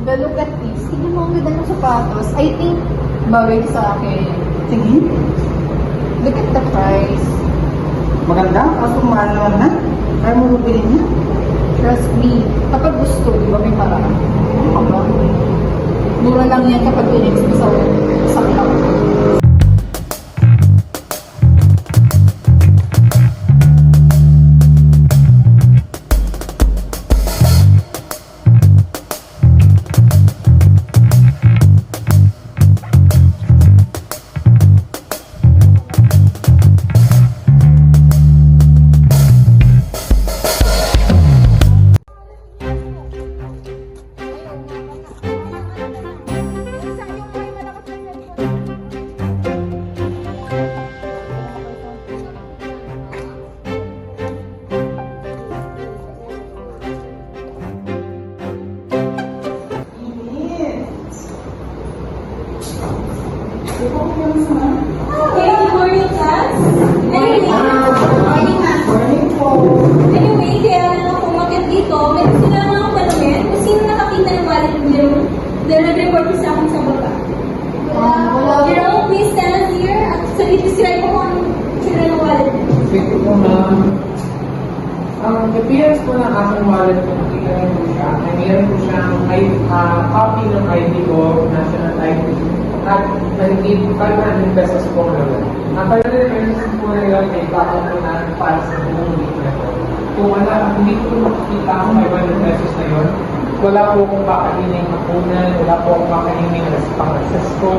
But look at this. Tignan mo ang ganda ng sapatos. I think, bagay sa akin. Sige. Look at the price. Maganda, kaso mahal naman na. Kaya mo bilhin niya. Trust me. Kapag gusto, di ba may paraan? Aba, mura lang yan kapag pinits mo sa club. Okay, good morning, class. Anyway, kaya ako umakit dito, may gusto lang ako tanungin kung sino nakakita ng wallet ni Jerome dahil nag-report ko sa akin sa baba. Jerome, please stand here at describe ko kung sino ng wallet mo. Thank you po, ma'am. Ang appearance po ng aking wallet kung nakita niyo po siya, ay meron po siyang copy ng ID ko, national ID, at nagigit 500 pesos po ang laman. Ang 500 pesos po na yun ay bakit po natin para sa buong week na ito. Kung wala, hindi ko makikita ang 500 pesos na yun, wala po akong kakainin hapunan, wala po akong kakainin pang-access ko,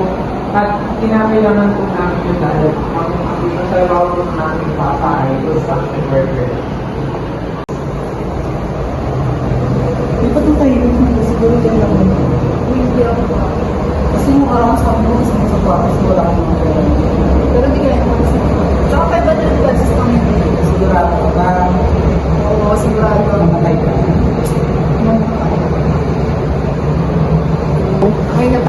at kinakailangan po namin yung dahil ang trabaho po namin papa ay construction worker. Di ba itong tayo siguro dyan lang mo? Hindi ako ba? Kasi mukha ako sa mo, kasi sa kwa, kasi wala akong mga pera. Pero di kaya naman sa Tsaka 500 pesos lang yun. Sigurado ka ba? Oo, sigurado ako. Mamatay ka. Okay na.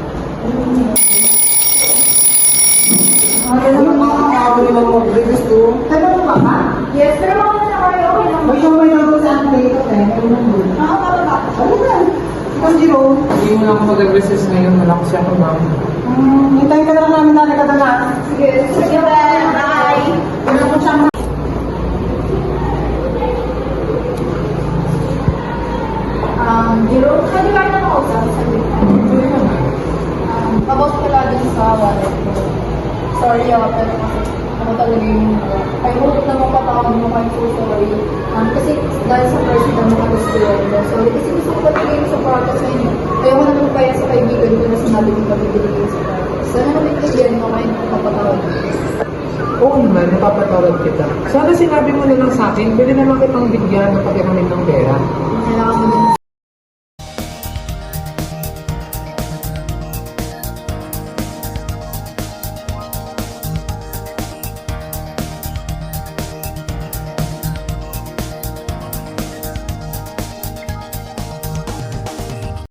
Ano naman makakawin lang mo, Briggs to? Tagal mo ba ka? Yes, pero mga na kayo, okay lang. May may naman sa akin dito, eh. Ano naman? Nakakababa. Ano na? Ikaw, Jerome. Hindi mo na ako mag-resist ngayon, wala ko siya kung ma'am. Hintayin ka lang namin na nakadala. Sige, sige, bye. Ano ko siya Jerome, pwede ba na ako sa about pala dun sa wallet ko. Sorry pero kasi ako talaga yung I hope na mapatawag mo kayo, so sorry. Kasi dahil sa person na gusto yun. Sorry, kasi gusto ko talaga yung sa product sa inyo. Kaya ko naman kaya sa kaibigan ko na sinabi ko pabibili kayo sa product. Sana naman kaibigan mo kayo mapatawag. Oo naman, napapatawad kita. Sana sinabi mo na lang sa akin, pwede naman kitang bigyan ng pagkakamin ng pera. Kailangan mo din